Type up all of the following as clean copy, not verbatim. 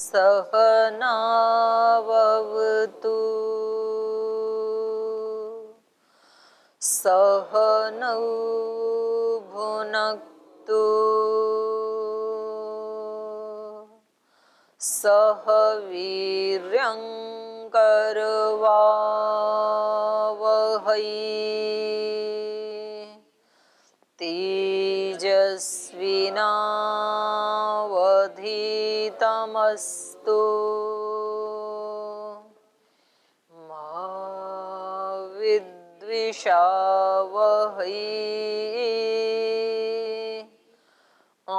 सहनावतु सहनौ भुनक्तु सह वीर्यं करवावहै तेजस्विनावधीतमस्तु मा विद्विषावहै। ॐ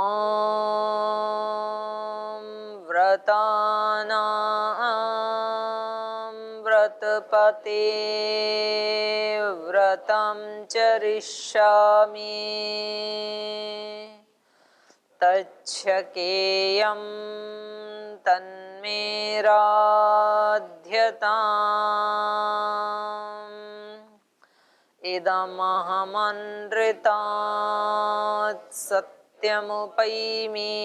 व्रतानां व्रतपते व्रतं चरिष्यामि तच्छकेयं तन्मे राध्यताम् इदमहमनृतात् सत्यमुपैमि।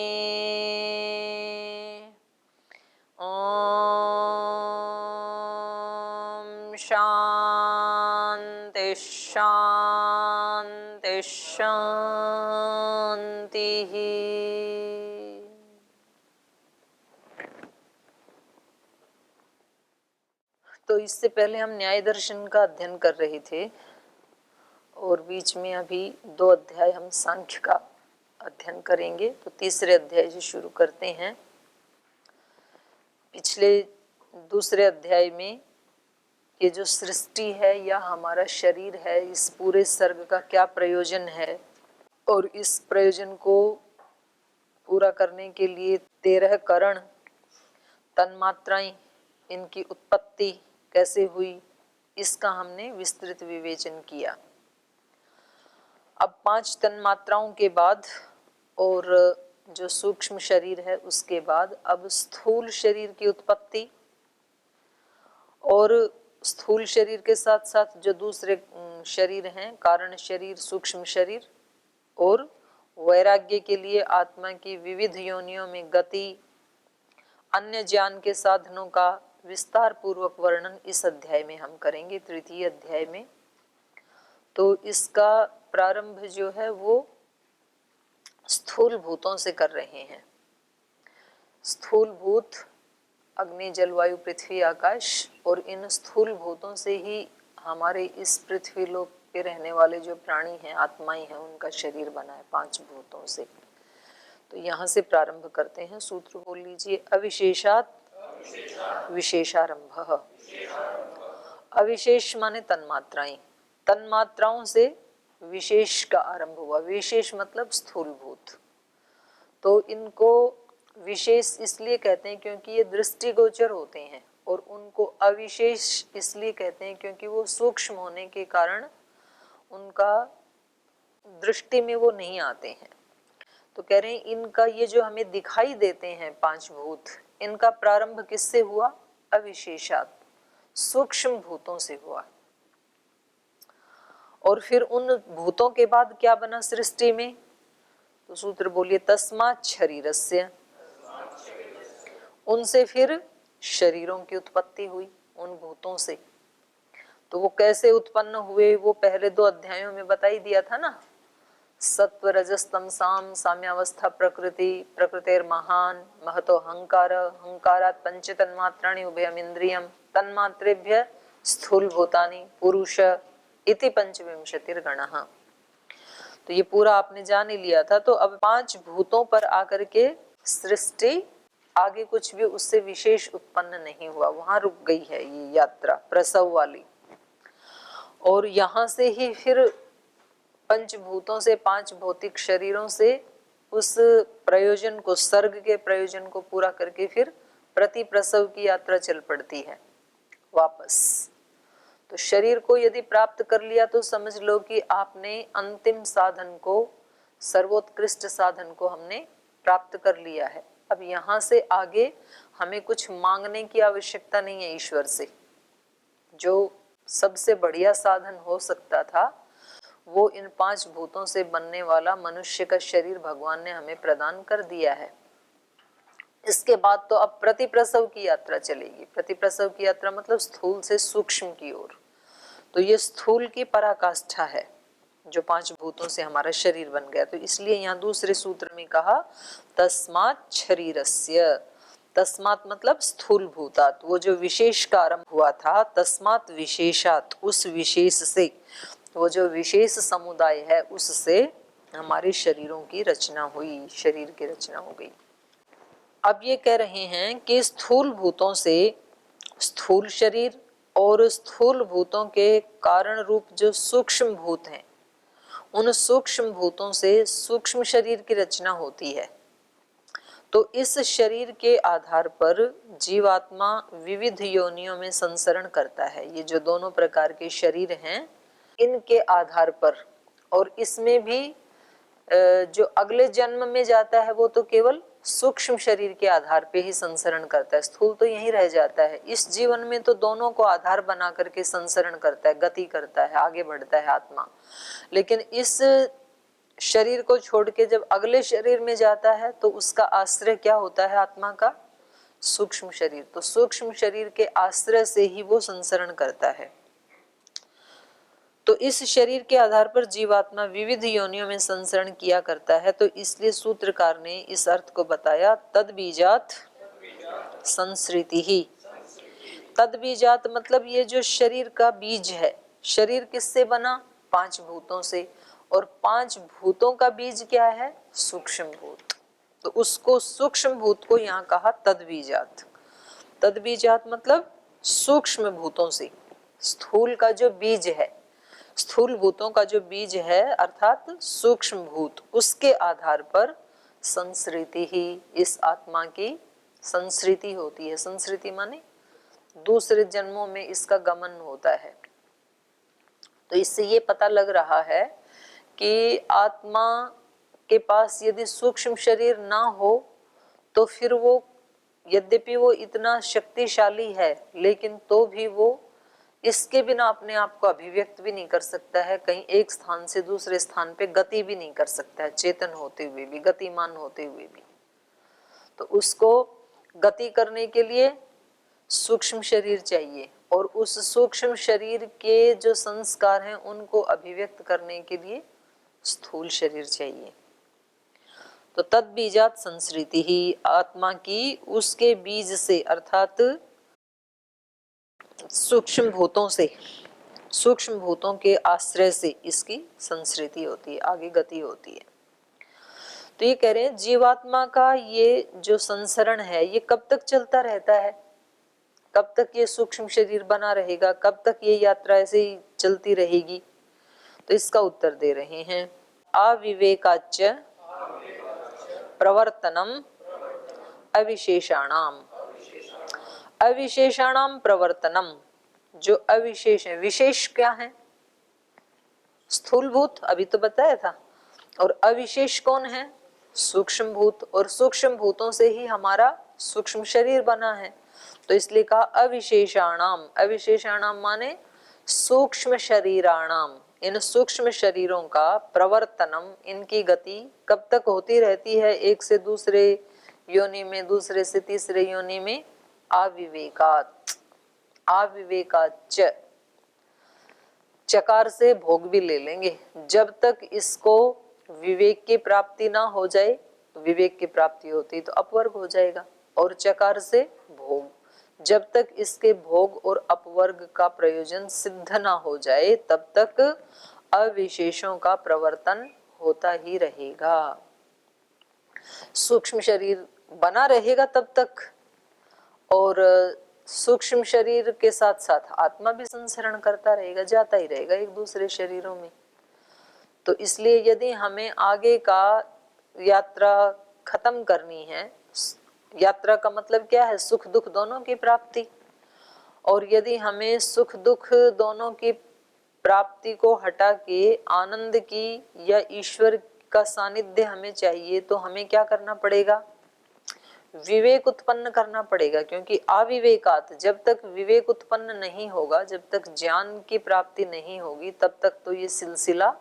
ॐ शान्ति शान्ति शान्तिः। तो इससे पहले हम न्याय दर्शन का अध्ययन कर रहे थे और बीच में अभी 2 अध्याय हम सांख्य का अध्ययन करेंगे। तो तीसरे अध्याय से शुरू करते हैं। पिछले दूसरे अध्याय में ये जो सृष्टि है या हमारा शरीर है, इस पूरे सर्ग का क्या प्रयोजन है और इस प्रयोजन को पूरा करने के लिए 13 करण, तन्मात्राएं, इनकी उत्पत्ति कैसे हुई, इसका हमने विस्तृत विवेचन किया। अब 5 तन्मात्राओं के बाद और जो सूक्ष्म शरीर है उसके बाद अब स्थूल शरीर की उत्पत्ति और स्थूल शरीर के साथ साथ जो दूसरे शरीर हैं, कारण शरीर, सूक्ष्म शरीर और वैराग्य के लिए आत्मा की विविध योनियों में गति, अन्य ज्ञान के साधनों का विस्तार पूर्वक वर्णन इस अध्याय में हम करेंगे, तृतीय अध्याय में। तो इसका प्रारंभ जो है वो स्थूल भूतों से कर रहे हैं। स्थूल भूत अग्नि, जल, वायु, पृथ्वी, आकाश, और इन स्थूल भूतों से ही हमारे इस पृथ्वी लोक पे रहने वाले जो प्राणी हैं, आत्माएं हैं, उनका शरीर बना है 5 भूतों से। तो यहाँ से प्रारंभ करते हैं। सूत्र बोल लीजिए। अविशेषात विशेषारंभ। अविशेष माने तन्मात्राएं, तन्मात्राओं से विशेष का आरंभ हुआ। विशेष मतलब स्थूलभूत। तो इनको विशेष इसलिए कहते हैं क्योंकि ये दृष्टिगोचर होते हैं, और उनको अविशेष इसलिए कहते हैं क्योंकि वो सूक्ष्म होने के कारण उनका दृष्टि में वो नहीं आते हैं। तो कह रहे हैं इनका ये जो हमें दिखाई देते हैं 5 भूत, इनका प्रारंभ किससे हुआ? अविशेषात, सूक्ष्म भूतों से हुआ। और फिर उन भूतों के बाद क्या बना सृष्टि में? तो सूत्र बोलिए, तस्मात् शरीरस्य। उनसे फिर शरीरों की उत्पत्ति हुई, उन भूतों से। तो वो कैसे उत्पन्न हुए वो पहले 2 अध्यायों में बता ही दिया था ना। सत्व रजस तमसाम साम्यावस्था प्रकृति, प्रकृतिर्महान महतो हंकार, हंकारात् पंच तन्मात्राणि उभयम इंद्रियम, तन्मात्रेभ्य स्थूल भूतानि पुरुष इति पंचविंशतिर्गणः। तो ये पूरा आपने जान ही लिया था। तो अब 5 भूतों पर आकर के सृष्टि, आगे कुछ भी उससे विशेष उत्पन्न नहीं हुआ, वहां रुक गई है ये यात्रा प्रसव वाली। और यहाँ से ही फिर पंचभूतों से, 5 भौतिक शरीरों से उस प्रयोजन को, सर्ग के प्रयोजन को पूरा करके फिर प्रति प्रसव की यात्रा चल पड़ती है वापस। तो शरीर को यदि प्राप्त कर लिया तो समझ लो कि आपने अंतिम साधन को, सर्वोत्कृष्ट साधन को हमने प्राप्त कर लिया है। अब यहाँ से आगे हमें कुछ मांगने की आवश्यकता नहीं है ईश्वर से। जो सबसे बढ़िया साधन हो सकता था वो इन 5 भूतों से बनने वाला मनुष्य का शरीर भगवान ने हमें प्रदान कर दिया है। इसके बाद तो अब प्रतिप्रसव की यात्रा चलेगी। प्रतिप्रसव की यात्रा मतलब स्थूल से सूक्ष्म की ओर। तो ये स्थूल की पराकाष्ठा है जो 5 भूतों से हमारा शरीर बन गया। तो इसलिए यहाँ दूसरे सूत्र में कहा तस्मात् शरीरस्य। तस्मात् मतलब स्थूल भूतात्, वो जो विशेष का आरंभ हुआ था, तस्मात् विशेषात्, उस विशेष से, वो जो विशेष समुदाय है उससे हमारे शरीरों की रचना हुई, शरीर की रचना हो गई। अब ये कह रहे हैं कि स्थूल भूतों से स्थूल शरीर और स्थूल भूतों के कारण रूप जो सूक्ष्म भूत हैं, उन सूक्ष्म भूतों से सूक्ष्म शरीर की रचना होती है। तो इस शरीर के आधार पर जीवात्मा विविध योनियों में संसरण करता है। ये जो दोनों प्रकार के शरीर हैं, इनके आधार पर, और इसमें भी जो अगले जन्म में जाता है वो तो केवल सूक्ष्म शरीर के आधार पे ही संसरण करता है, स्थूल तो यहीं रह जाता है। इस जीवन में तो दोनों को आधार बना करके संसरण करता है, गति करता है, आगे बढ़ता है आत्मा। लेकिन इस शरीर को छोड़ के जब अगले शरीर में जाता है तो उसका आश्रय क्या होता है आत्मा का? सूक्ष्म शरीर। तो सूक्ष्म शरीर के आश्रय से ही वो संसरण करता है। तो इस शरीर के आधार पर जीवात्मा विविध योनियों में संसरण किया करता है। तो इसलिए सूत्रकार ने इस अर्थ को बताया, तद बीजात संसृति ही। तद बीजात मतलब ये जो शरीर का बीज है, शरीर किससे बना? 5 भूतों से, और 5 भूतों का बीज क्या है? सूक्ष्म भूत। तो उसको सूक्ष्म भूत को यहाँ कहा तद बीजात। तद बीजात मतलब सूक्ष्म भूतों से। स्थूल का जो बीज है, स्थूल भूतों का जो बीज है अर्थात सूक्ष्म भूत, उसके आधार पर संसृति ही, इस आत्मा की संसृति होती है। संसृति माने दूसरे जन्मों में इसका गमन होता है। तो इससे ये पता लग रहा है कि आत्मा के पास यदि सूक्ष्म शरीर ना हो तो फिर वो, यद्यपि वो इतना शक्तिशाली है, लेकिन तो भी वो इसके बिना अपने आप को अभिव्यक्त भी नहीं कर सकता है, कहीं एक स्थान से दूसरे स्थान पे गति भी नहीं कर सकता है, चेतन होते हुए भी, गतिमान होते हुए भी। तो उसको गति करने के लिए सूक्ष्म शरीर चाहिए, और उस सूक्ष्म शरीर के जो संस्कार हैं उनको अभिव्यक्त करने के लिए स्थूल शरीर चाहिए। तो तद बीजात संसृति ही, आत्मा की उसके बीज से अर्थात सूक्ष्म भूतों से, सूक्ष्म भूतों के आश्रय से इसकी संसृति होती है, आगे गति होती है। तो ये कह रहे हैं जीवात्मा का ये जो संसरण है ये कब तक चलता रहता है? कब तक ये सूक्ष्म शरीर बना रहेगा? कब तक ये यात्रा ऐसे ही चलती रहेगी? तो इसका उत्तर दे रहे हैं, अविवेकाच्च प्रवर्तनम अविशेषाणाम। अविशेषाणाम प्रवर्तनम, जो अविशेष है, विशेष क्या है? स्थूलभूत, अभी तो बताया था। और अविशेष कौन है? सूक्ष्म भूत। और सूक्ष्म भूतों से ही हमारा सूक्ष्म शरीर बना है। तो इसलिए कहा अविशेषाणाम। अविशेषाणाम माने सूक्ष्म शरीराणाम, इन सूक्ष्म शरीरों का प्रवर्तनम, इनकी गति कब तक होती रहती है? एक से दूसरे योनि में, दूसरे से तीसरे योनि में, अविवेकात। अविवेकाच, चकार से भोग भी ले लेंगे। जब तक इसको विवेक की प्राप्ति ना हो जाए, विवेक की प्राप्ति होती तो अपवर्ग हो जाएगा, और चकार से भोग, जब तक इसके भोग और अपवर्ग का प्रयोजन सिद्ध ना हो जाए तब तक अविशेषों का प्रवर्तन होता ही रहेगा। सूक्ष्म शरीर बना रहेगा तब तक, और सूक्ष्म शरीर के साथ साथ आत्मा भी संसरण करता रहेगा, जाता ही रहेगा एक दूसरे शरीरों में। तो इसलिए यदि हमें आगे का यात्रा खत्म करनी है, यात्रा का मतलब क्या है? सुख दुख दोनों की प्राप्ति। और यदि हमें सुख दुख दोनों की प्राप्ति को हटा के आनंद की या ईश्वर का सानिध्य हमें चाहिए, तो हमें क्या करना पड़ेगा? विवेक उत्पन्न करना पड़ेगा। क्योंकि अविवेकात, जब तक विवेक उत्पन्न नहीं होगा, जब तक ज्ञान की प्राप्ति नहीं होगी, तब तक तो ये सिलसिला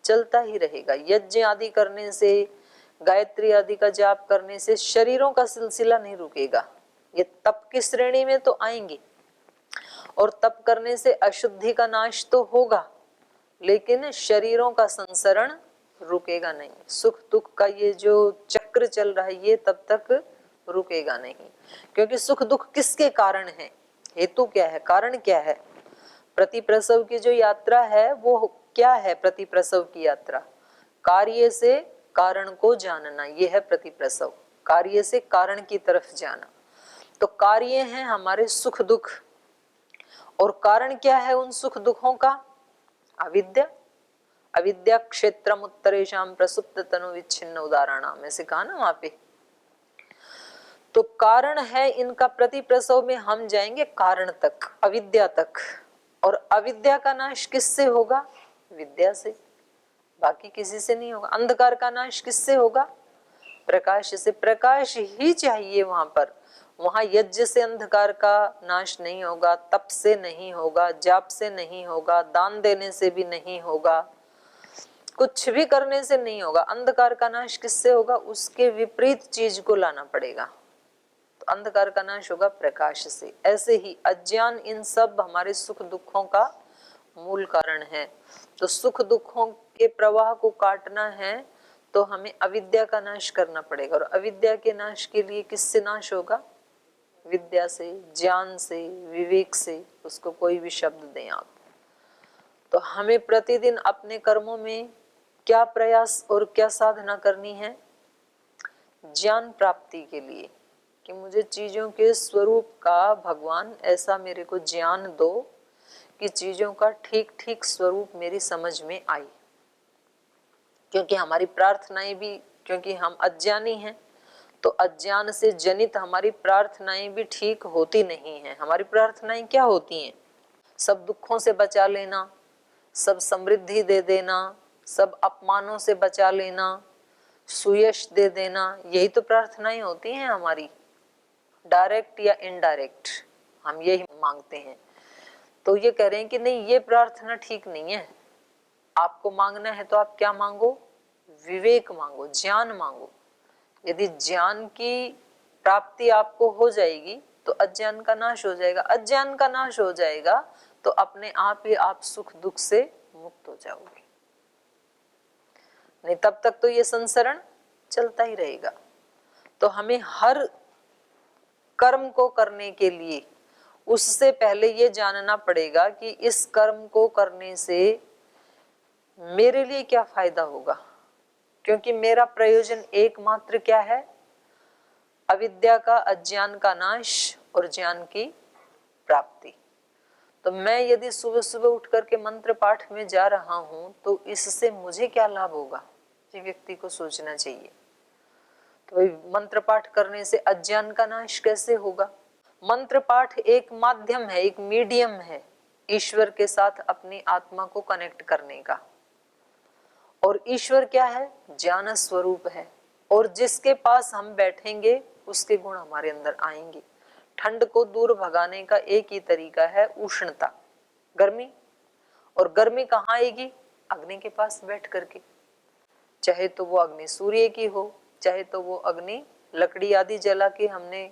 चलता ही रहेगा। यज्ञ आदि करने से, गायत्री आदि का जाप करने से शरीरों का सिलसिला नहीं रुकेगा, ये तप की श्रेणी में तो आएंगे। और तप करने से अशुद्धि का नाश तो होगा, लेकिन शरीरों का संसरण रुकेगा नहीं। सुख दुख का ये जो चक्र चल रहा है ये तब तक रुकेगा नहीं, क्योंकि सुख दुख किसके कारण है, हेतु क्या है, कारण क्या है। प्रतिप्रसव की जो यात्रा है वो क्या है, प्रतिप्रसव की यात्रा कार्य से कारण को जानना, ये है प्रतिप्रसव, कार्य से कारण की तरफ जाना। तो कार्य है हमारे सुख दुख, और कारण क्या है उन सुख दुखों का, अविद्या। अविद्या क्षेत्रम उत्तरेशाम प्रसुप्त तनु विच्छिन्न उदाहरण में से कहा ना वहां पे। तो कारण है इनका, प्रतिप्रसव में हम जाएंगे कारण तक, अविद्या तक। और अविद्या का नाश किससे होगा, विद्या से, बाकी किसी से नहीं होगा। अंधकार का नाश किससे होगा, प्रकाश से। प्रकाश ही चाहिए वहां पर, वहां यज्ञ से अंधकार का नाश नहीं होगा, तप से नहीं होगा, जाप से नहीं होगा, दान देने से भी नहीं होगा, कुछ भी करने से नहीं होगा। अंधकार का नाश किससे होगा, उसके विपरीत चीज को लाना पड़ेगा। तो अंधकार का नाश होगा प्रकाश से। ऐसे ही अज्ञान इन सब हमारे सुख दुखों का मूल कारण है। तो सुख दुखों के प्रवाह को काटना है तो हमें अविद्या का नाश करना पड़ेगा। और अविद्या के नाश के लिए किससे नाश होगा, विद्या से, ज्ञान से, विवेक से, उसको कोई भी शब्द दें आप। तो हमें प्रतिदिन अपने कर्मों में क्या प्रयास और क्या साधना करनी है, ज्ञान प्राप्ति के लिए, कि मुझे चीजों के स्वरूप का भगवान ऐसा मेरे को ज्ञान दो कि चीजों का ठीक ठीक स्वरूप मेरी समझ में आई। क्योंकि हमारी प्रार्थनाएं भी, क्योंकि हम अज्ञानी हैं तो अज्ञान से जनित हमारी प्रार्थनाएं भी ठीक होती नहीं है। हमारी प्रार्थनाएं क्या होती हैं, सब दुखों से बचा लेना, सब समृद्धि दे देना, सब अपमानों से बचा लेना, सुयश दे देना, यही तो प्रार्थनाएं होती हैं हमारी, डायरेक्ट या इनडायरेक्ट हम यही मांगते हैं। तो ये कह रहे हैं कि नहीं, ये प्रार्थना ठीक नहीं है। आपको मांगना है तो आप क्या मांगो, विवेक मांगो, ज्ञान मांगो। यदि ज्ञान की प्राप्ति आपको हो जाएगी तो अज्ञान का नाश हो जाएगा। अज्ञान का नाश हो जाएगा तो अपने आप ही आप सुख दुख से मुक्त हो जाओगे, नहीं तब तक तो ये संसरण चलता ही रहेगा। तो हमें हर कर्म को करने के लिए उससे पहले ये जानना पड़ेगा कि इस कर्म को करने से मेरे लिए क्या फायदा होगा, क्योंकि मेरा प्रयोजन एकमात्र क्या है, अविद्या का, अज्ञान का नाश और ज्ञान की प्राप्ति। तो मैं यदि सुबह सुबह उठ करके मंत्र पाठ में जा रहा हूं तो इससे मुझे क्या लाभ होगा, ये व्यक्ति को सोचना चाहिए। तो मंत्र पाठ करने से अज्ञान का नाश कैसे होगा। मंत्र पाठ एक माध्यम है, एक मीडियम है ईश्वर के साथ अपनी आत्मा को कनेक्ट करने का। और ईश्वर क्या है, ज्ञान स्वरूप है। और जिसके पास हम बैठेंगे उसके गुण हमारे अंदर आएंगे। ठंड को दूर भगाने का एक ही तरीका है उष्णता, गर्मी। और गर्मी कहाँ आएगी, अग्नि के पास बैठ करके। चाहे तो वो अग्नि सूर्य की हो, चाहे तो वो अग्नि लकड़ी आदि जला के हमने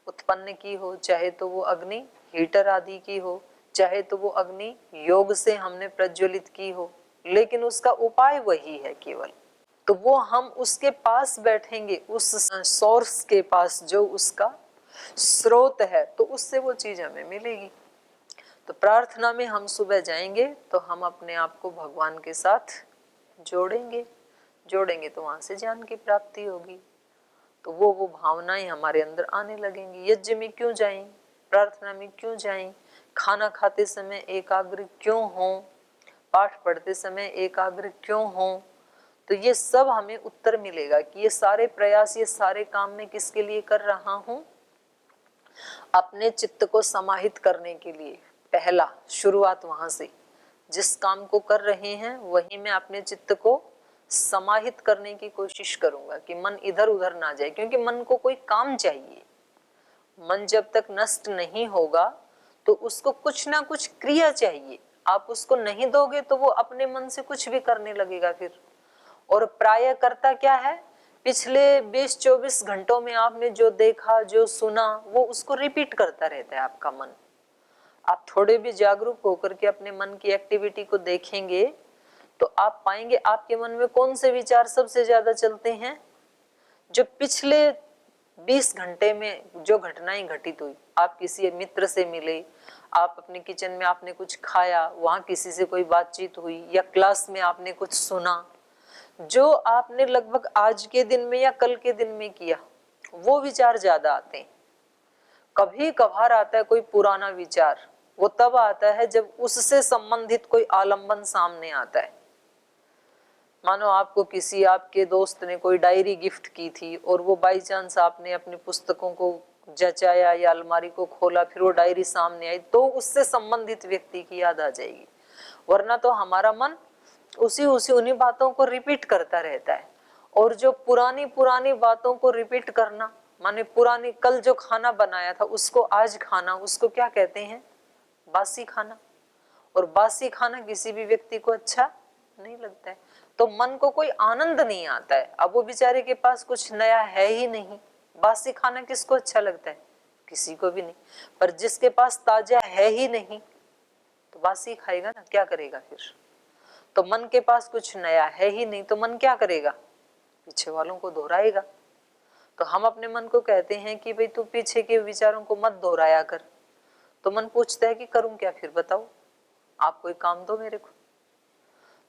उत्पन्न की हो, चाहे तो वो अग्नि हीटर आदि की हो, चाहे तो वो अग्नि योग से हमने प्रज्वलित की हो, लेकिन उसका उपाय वही है केवल। तो वो हम उसके पास बैठेंगे, उस सोर्स के पास जो उसका स्रोत है, तो उससे वो चीज हमें मिलेगी। तो प्रार्थना में हम सुबह जाएंगे तो हम अपने आप को भगवान के साथ जोड़ेंगे तो वहां से ज्ञान की प्राप्ति होगी। तो वो भावनाएं हमारे अंदर आने लगेंगी। यज्ञ में क्यों जाएं, प्रार्थना में क्यों जाएं, खाना खाते समय एकाग्र क्यों हो, पाठ पढ़ते समय एकाग्र क्यों हो। तो ये सब हमें उत्तर मिलेगा कि ये सारे प्रयास, ये सारे काम मैं किसके लिए कर रहा हूं, अपने चित्त को समाहित करने के लिए। पहला शुरुआत वहां से, जिस काम को कर रहे हैं वही मैं अपने चित्त को समाहित करने की कोशिश करूंगा कि मन इधर उधर ना जाए, क्योंकि मन को कोई काम चाहिए। मन जब तक नष्ट नहीं होगा तो उसको कुछ ना कुछ क्रिया चाहिए। आप उसको नहीं दोगे तो वो अपने मन से कुछ भी करने लगेगा फिर। और प्राय करता क्या है, पिछले 20-24 घंटों में आपने जो देखा, जो सुना, वो उसको रिपीट करता रहता है आपका मन। आप थोड़े भी जागरूक होकर के अपने मन की एक्टिविटी को देखेंगे तो आप पाएंगे आपके मन में कौन से विचार सबसे ज्यादा चलते हैं। जो पिछले 20 घंटे में जो घटनाएं घटित हुई, आप किसी मित्र से मिले, आप अपने किचन में आपने कुछ खाया, वहां किसी से कोई बातचीत हुई, या क्लास में आपने कुछ सुना, जो आपने लगभग आज के दिन में या कल के दिन में किया, वो विचार ज्यादा आते हैं। कभी कभार आता है कोई पुराना विचार, वो तब आता है जब उससे संबंधित कोई आलंबन सामने आता है। मानो आपको किसी आपके दोस्त ने कोई डायरी गिफ्ट की थी और वो बाई चांस आपने अपनी पुस्तकों को जचाया या अलमारी को खोला, फिर वो डायरी सामने आई, तो उससे संबंधित व्यक्ति की याद आ जाएगी। वरना तो हमारा मन उसी उन्हीं बातों को रिपीट करता रहता है। और जो पुरानी पुरानी बातों को रिपीट करना, माने पुरानी कल जो खाना बनाया था उसको आज खाना, उसको क्या कहते हैं? बासी खाना। और बासी खाना किसी भी व्यक्ति को अच्छा नहीं लगता है, तो मन को कोई आनंद नहीं आता है। अब वो बेचारे के पास कुछ नया है ही नहीं, बासी खाना किसको अच्छा लगता है? किसी को भी नहीं। पर जिसके पास ताजा है ही नहीं तो बासी खाएगा ना, क्या करेगा फिर? तो मन के पास कुछ नया है ही नहीं तो मन क्या करेगा? पीछे वालों को दोहराएगा। तो हम अपने मन को कहते हैं कि भाई तू पीछे के विचारों को मत दोहराया कर। तो मन पूछता है कि करूं क्या फिर, बताओ, आप कोई काम दो मेरे को।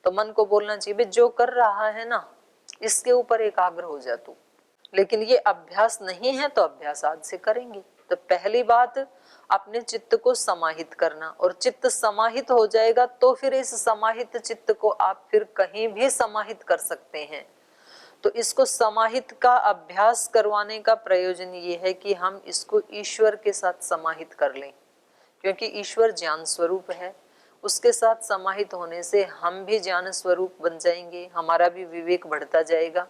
तो मन को बोलना चाहिए भाई जो कर रहा है ना, इसके ऊपर एकाग्र हो जा तू। लेकिन ये अभ्यास नहीं है तो अभ्यास आज से करेंगे। तो पहली बात अपने चित्त को समाहित करना, और चित्त समाहित हो जाएगा तो फिर इस समाहित चित्त को आप फिर कहीं भी समाहित कर सकते हैं। तो इसको समाहित का अभ्यास करवाने का प्रयोजन ये है कि हम इसको ईश्वर के साथ समाहित कर लें, क्योंकि ईश्वर ज्ञान स्वरूप है। उसके साथ समाहित होने से हम भी ज्ञान स्वरूप बन जाएंगे, हमारा भी विवेक बढ़ता जाएगा,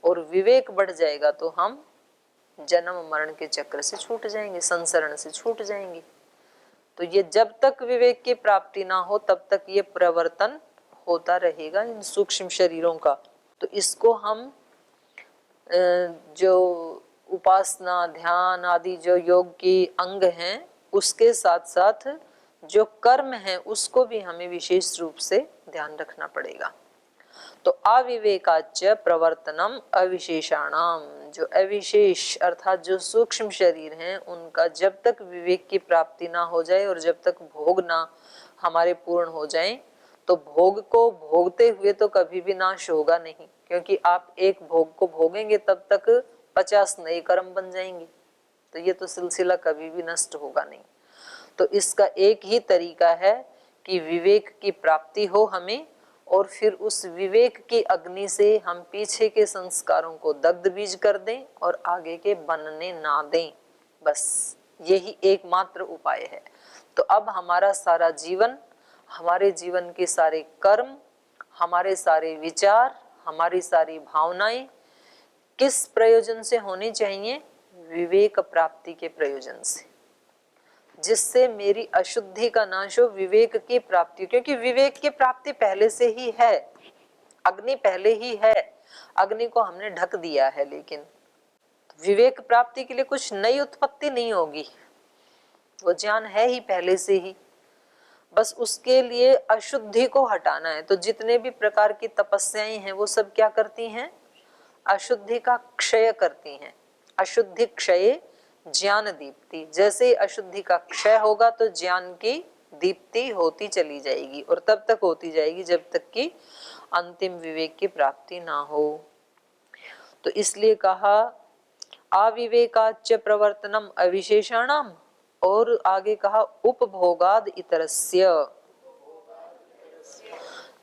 और विवेक बढ़ जाएगा तो हम जन्म मरण के चक्र से छूट जाएंगे, संसरण से छूट जाएंगे। तो ये जब तक विवेक की प्राप्ति ना हो तब तक ये प्रवर्तन होता रहेगा इन सूक्ष्म शरीरों का। तो इसको हम जो उपासना, ध्यान आदि जो योग की अंग हैं, उसके साथ साथ जो कर्म है उसको भी हमें विशेष रूप से ध्यान रखना पड़ेगा। तो अविवेकाच्च प्रवर्तनम अविशेषाणाम, जो अविशेष अर्थात जो सूक्ष्म शरीर हैं उनका जब तक विवेक की प्राप्ति ना हो जाए और जब तक भोग ना हमारे पूर्ण हो जाए, तो भोग को भोगते हुए तो कभी भी नाश होगा नहीं, क्योंकि आप एक भोग को भोगेंगे तब तक 50 नए कर्म बन जाएंगे, तो ये तो सिलसिला कभी भी नष्ट होगा नहीं। तो इसका एक ही तरीका है कि विवेक की प्राप्ति हो हमें, और फिर उस विवेक की अग्नि से हम पीछे के संस्कारों को दग्ध बीज कर दें और आगे के बनने ना दें। बस यही एकमात्र उपाय है। तो अब हमारा सारा जीवन, हमारे जीवन के सारे कर्म, हमारे सारे विचार, हमारी सारी भावनाएं किस प्रयोजन से होनी चाहिए? विवेक प्राप्ति के प्रयोजन से, जिससे मेरी अशुद्धि का नाश हो, विवेक की प्राप्ति। क्योंकि विवेक की प्राप्ति पहले से ही है, अग्नि पहले ही है, अग्नि को हमने ढक दिया है। लेकिन विवेक प्राप्ति के लिए कुछ नई उत्पत्ति नहीं होगी, वो ज्ञान है ही पहले से ही, बस उसके लिए अशुद्धि को हटाना है। तो जितने भी प्रकार की तपस्याएं हैं वो सब क्या करती हैं? अशुद्धि का क्षय करती हैं। अशुद्धि क्षय ज्ञान दीप्ति, जैसे अशुद्धि का क्षय होगा तो ज्ञान की दीप्ति होती चली जाएगी, और तब तक होती जाएगी जब तक कि अंतिम विवेक की प्राप्ति ना हो। तो इसलिए कहा अविवेकाच्च प्रवर्तनम अविशेषाणाम, और आगे कहा उपभोगाद इतरस्य।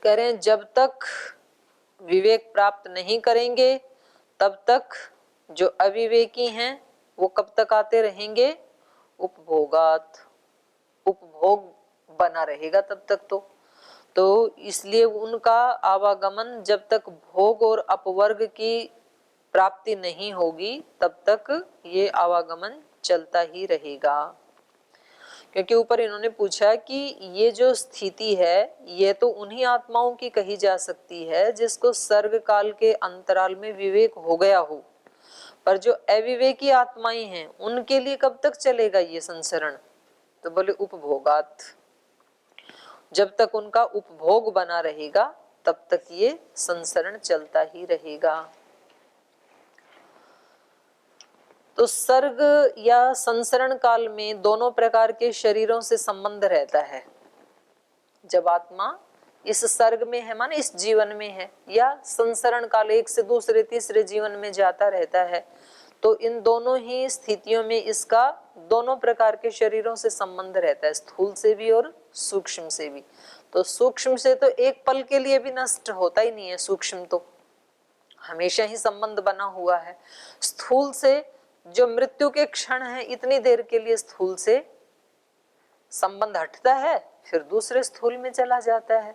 कह रहे हैं जब तक विवेक प्राप्त नहीं करेंगे तब तक जो अविवेकी हैं वो कब तक आते रहेंगे? उपभोगात, उपभोग बना रहेगा तब तक। तो इसलिए उनका आवागमन जब तक भोग और अपवर्ग की प्राप्ति नहीं होगी तब तक ये आवागमन चलता ही रहेगा। क्योंकि ऊपर इन्होंने पूछा कि ये जो स्थिति है ये तो उन्हीं आत्माओं की कही जा सकती है जिसको सर्ग काल के अंतराल में विवेक हो गया हो, पर जो अविवेकी आत्माएं हैं उनके लिए कब तक चलेगा ये संसरण? तो बोले उपभोगात, जब तक उनका उपभोग बना रहेगा तब तक ये संसरण चलता ही रहेगा। तो सर्ग या संसरण काल में दोनों प्रकार के शरीरों से संबंध रहता है। जब आत्मा इस सर्ग में है माने इस जीवन में है, या संसरण काल एक से दूसरे तीसरे जीवन में जाता रहता है, तो इन दोनों ही स्थितियों में इसका दोनों प्रकार के शरीरों से संबंध रहता है, स्थूल से भी और सूक्ष्म से भी। तो सूक्ष्म से तो एक पल के लिए भी नष्ट होता ही नहीं है, सूक्ष्म तो हमेशा ही संबंध बना हुआ है। स्थूल से जो मृत्यु के क्षण है इतनी देर के लिए स्थूल से संबंध हटता है, फिर दूसरे स्थूल में चला जाता है,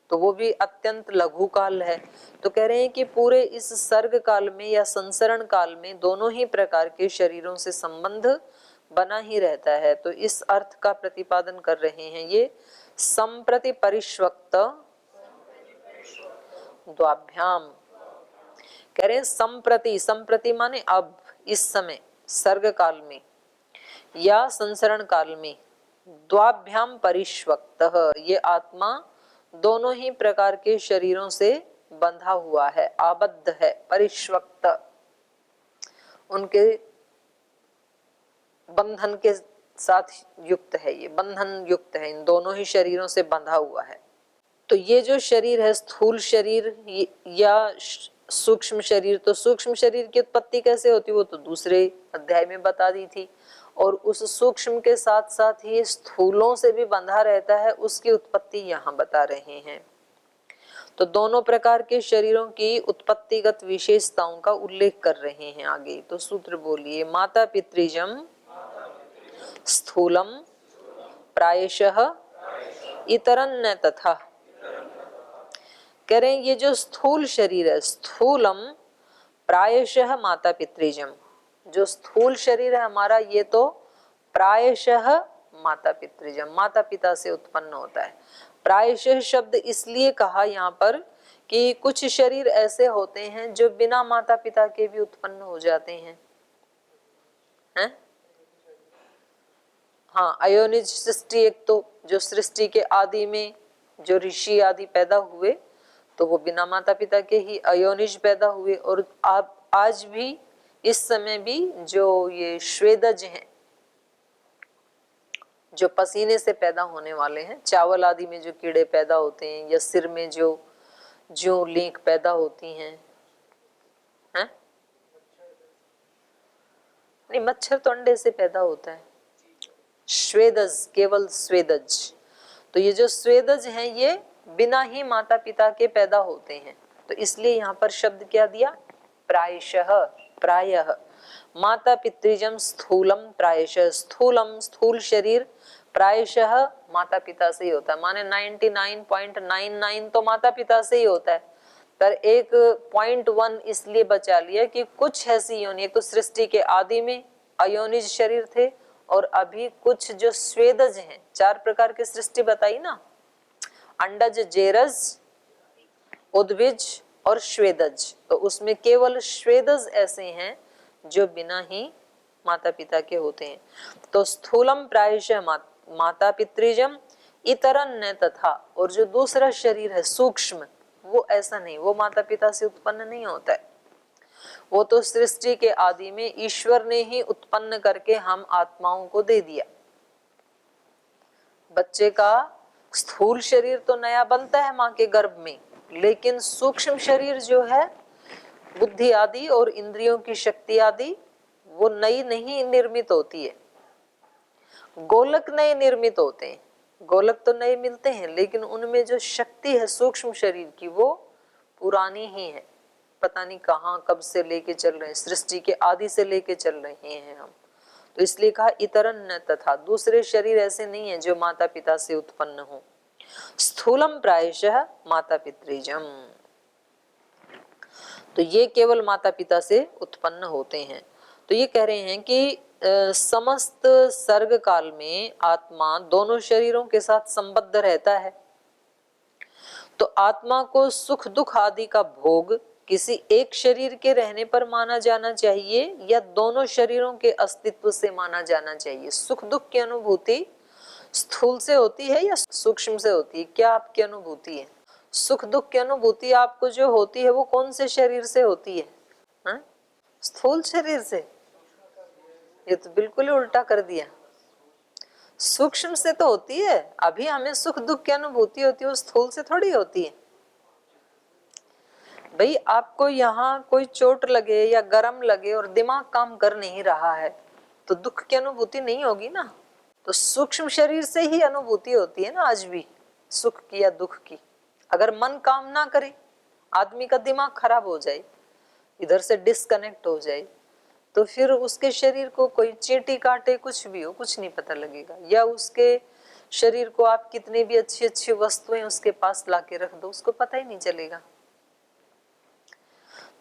तो वो भी अत्यंत लघु काल है। तो कह रहे हैं कि पूरे इस सर्ग काल में या संसरण काल में दोनों ही प्रकार के शरीरों से संबंध बना ही रहता है। तो इस अर्थ का प्रतिपादन कर रहे हैं ये संप्रति परिष्वक्त द्वाभ्याम। कह रहे हैं संप्रति, संप्रति माने अब, इस समय सर्ग काल में या संसरण काल में, द्वाभ्याम परिष्वक्तः, ये आत्मा दोनों ही प्रकार के शरीरों से बंधा हुआ है, आबद्ध है, परिष्वक्त, उनके बंधन के साथ युक्त है, ये बंधन युक्त है, इन दोनों ही शरीरों से बंधा हुआ है। तो ये जो शरीर है स्थूल शरीर या सूक्ष्म शरीर, तो सूक्ष्म शरीर की उत्पत्ति कैसे होती है वो तो दूसरे अध्याय में बता दी थी, और उस सूक्ष्म के साथ साथ ही स्थूलों से भी बंधा रहता है, उसकी उत्पत्ति यहाँ बता रहे हैं। तो दोनों प्रकार के शरीरों की उत्पत्तिगत विशेषताओं का उल्लेख कर रहे हैं आगे। तो सूत्र बोलिए, माता पितृजम स्थूलम प्रायशः इतरन्न तथा। कह रहे हैं ये जो स्थूल शरीर है, स्थूलम प्रायशः माता पितृजम, जो स्थूल शरीर है हमारा ये तो प्रायशः माता पितृजम, माता पिता से उत्पन्न होता है। प्रायशः शब्द इसलिए कहा यहाँ पर कि कुछ शरीर ऐसे होते हैं जो बिना माता पिता के भी उत्पन्न हो जाते हैं, हैं? हाँ, अयोनिज सृष्टि एक, तो जो सृष्टि के आदि में जो ऋषि आदि पैदा हुए तो वो बिना माता पिता के ही अयोनिज पैदा हुए, और आप आज भी इस समय भी जो ये श्वेदज हैं जो पसीने से पैदा होने वाले हैं, चावल आदि में जो कीड़े पैदा होते हैं या सिर में जो लीक पैदा होती हैं, हैं? नहीं, मच्छर तो अंडे से पैदा होता है, श्वेदज, केवल स्वेदज। तो ये जो स्वेदज हैं ये बिना ही माता पिता के पैदा होते हैं, तो इसलिए यहाँ पर शब्द क्या दिया, प्रायशः, प्रायः। माता पितृजम स्थूलम प्रायशः, स्थूलम स्थूल शरीर प्रायशः माता पिता से ही होता है, माने 99.99 तो माता पिता से ही होता है, पर एक 0.1 इसलिए बचा लिया कि कुछ ऐसी योनि, एक तो सृष्टि के आदि में अयोनिज शरीर थे, और अभी कुछ जो स्वेदज हैं, 4 प्रकार की सृष्टि बताई ना, अंडज, जेरज, उद्भिज और श्वेदज, तो उसमें केवल श्वेदज ऐसे हैं जो बिना ही माता पिता के होते हैं। तो स्थूलम प्रायशः माता पितृजम इतरन्न तथा, और जो दूसरा शरीर है सूक्ष्म, वो ऐसा नहीं, वो माता पिता से उत्पन्न नहीं होता है, वो तो सृष्टि के आदि में ईश्वर ने ही उत्पन्न करके हम आत्माओं को दे दिया। बच्चे का स्थूल शरीर तो नया बनता है माँ के गर्भ में, लेकिन सूक्ष्म शरीर जो है, बुद्धि आदि और इंद्रियों की शक्ति आदि, वो नई नहीं निर्मित होती है। गोलक नए निर्मित होते हैं, गोलक तो नए मिलते हैं, लेकिन उनमें जो शक्ति है सूक्ष्म शरीर की वो पुरानी ही है, पता नहीं कहाँ कब से लेके चल रहे हैं, सृष्टि के आदि से लेके चल रहे हैं हम। तो इसलिए कहा इतरन्न तथा, दूसरे शरीर ऐसे नहीं है जो माता पिता से उत्पन्न हो। स्थूलम प्रायशः माता पितृजम, तो ये केवल माता पिता से उत्पन्न होते हैं। तो ये कह रहे हैं कि समस्त सर्ग काल में आत्मा दोनों शरीरों के साथ संबद्ध रहता है। तो आत्मा को सुख दुख आदि का भोग किसी एक शरीर के रहने पर माना जाना चाहिए या दोनों शरीरों के अस्तित्व से माना जाना चाहिए? सुख दुख की अनुभूति स्थूल से होती है या सूक्ष्म से होती है? क्या आपकी अनुभूति है? सुख दुख की अनुभूति आपको जो होती है वो कौन से शरीर से होती है? हाँ? स्थूल शरीर से? ये तो बिल्कुल ही उल्टा कर दिया। सूक्ष्म से तो होती है। अभी हमें सुख दुख की अनुभूति होती है, वो स्थूल से थोड़ी होती है। भाई आपको यहाँ कोई चोट लगे या गरम लगे और दिमाग काम कर नहीं रहा है तो दुख की अनुभूति नहीं होगी ना। तो सूक्ष्म शरीर से ही अनुभूति होती है ना आज भी, सुख की या दुख की। अगर मन काम ना करे, आदमी का दिमाग खराब हो जाए, इधर से डिस्कनेक्ट हो जाए, तो फिर उसके शरीर को कोई चींटी काटे, कुछ भी हो, कुछ नहीं पता लगेगा। या उसके शरीर को आप कितनी भी अच्छी अच्छी वस्तुएं उसके पास लाके रख दो, उसको पता ही नहीं चलेगा।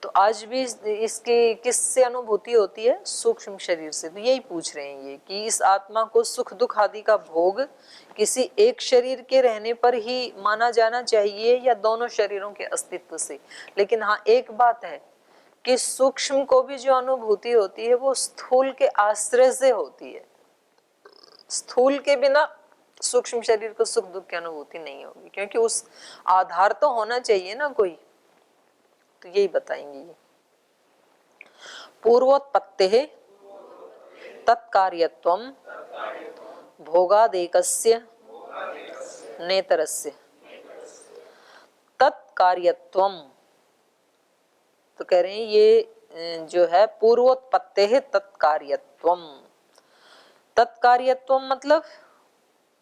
तो आज भी इसकी किससे अनुभूति होती है? सूक्ष्म शरीर से। तो यही पूछ रहे हैं ये कि इस आत्मा को सुख दुख आदि का भोग किसी एक शरीर के रहने पर ही माना जाना चाहिए या दोनों शरीरों के अस्तित्व से? लेकिन हाँ, एक बात है कि सूक्ष्म को भी जो अनुभूति होती है वो स्थूल के आश्रय से होती है। स्थूल के बिना सूक्ष्म शरीर को सुख दुख की अनुभूति नहीं होगी, क्योंकि उस आधार तो होना चाहिए ना कोई। तो यही बताएंगे ये। पूर्वोत्पत्तेः तत्कार्यत्वं भोगादेकस्य नेतरस्य। तत्कार्यत्वम, तो कह रहे हैं ये जो है पूर्वोत्पत्तेः तत्कार्यत्वम। तत्कार्यत्वम मतलब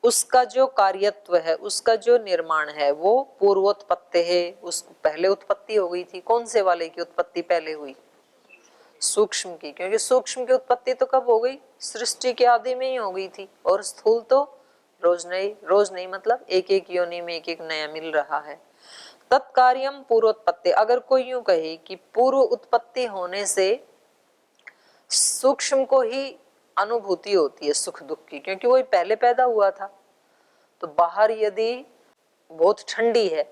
उसका जो कार्यत्व है, उसका जो निर्माण है वो पूर्वोत्पत्ति है। उस पहले उत्पत्ति हो गई थी। कौन से वाले की उत्पत्ति पहले हुई? सूक्ष्म की। क्योंकि सूक्ष्म की उत्पत्ति तो कब हो गई? सृष्टि के आदि में ही हो गई थी। और स्थूल तो रोज नहीं मतलब एक एक योनि में एक एक नया मिल रहा है। तत्कार्यम पूर्वोत्पत्ति। अगर कोई यूं कहे कि पूर्व उत्पत्ति होने से सूक्ष्म को ही अनुभूति होती है सुख दुख की, क्योंकि वही पहले पैदा हुआ था। तो बाहर यदि बहुत ठंडी है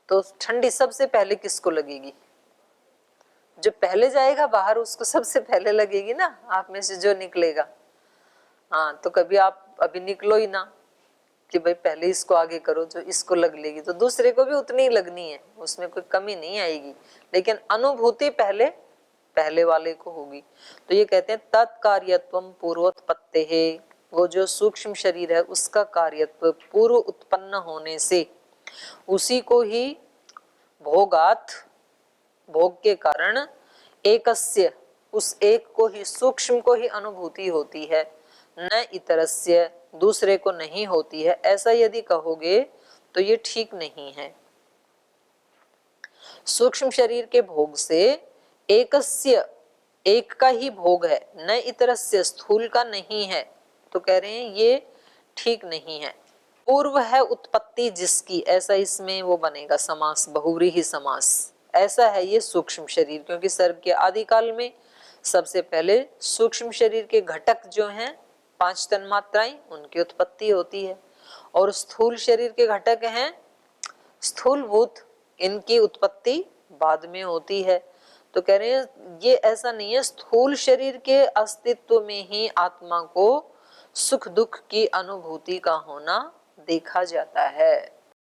तो ठंडी सबसे पहले किसको लगेगी? जो पहले जाएगा बाहर उसको सबसे पहले लगेगी ना, आप में से जो निकलेगा। हाँ, तो कभी आप अभी निकलो ही ना कि भाई पहले इसको आगे करो, जो इसको लग लेगी तो दूसरे को भी उतनी ही लगनी है, उसमें कोई कमी नहीं आएगी। लेकिन अनुभूति पहले वाले को होगी। तो ये कहते हैं तत्कार्यत्वम पूर्वोत्पत्ति है। वो जो सूक्ष्म शरीर है उसका कार्यत्व पूर्व उत्पन्न होने से उसी को ही भोगात, भोग के कारण, एकस्य, उस एक को ही, सूक्ष्म को ही अनुभूति होती है, न इतरस्य, दूसरे को नहीं होती है। ऐसा यदि कहोगे तो ये ठीक नहीं है। सूक्ष्म शरीर के भोग से एकस्य, एक का ही भोग है, न इतरस्य, स्थूल का नहीं है। तो कह रहे हैं ये ठीक नहीं है। पूर्व है उत्पत्ति जिसकी, ऐसा इसमें वो बनेगा समास, बहुव्रीहि समास। ऐसा है ये सूक्ष्म शरीर, क्योंकि सर्ग के आदि काल में सबसे पहले सूक्ष्म शरीर के घटक जो हैं 5 तन्मात्राएं, उनकी उत्पत्ति होती है। और स्थूल शरीर के घटक हैं स्थूलभूत, इनकी उत्पत्ति बाद में होती है। तो कह रहे हैं ये ऐसा नहीं है, स्थूल शरीर के अस्तित्व में ही आत्मा को सुख दुख की अनुभूति का होना देखा जाता है।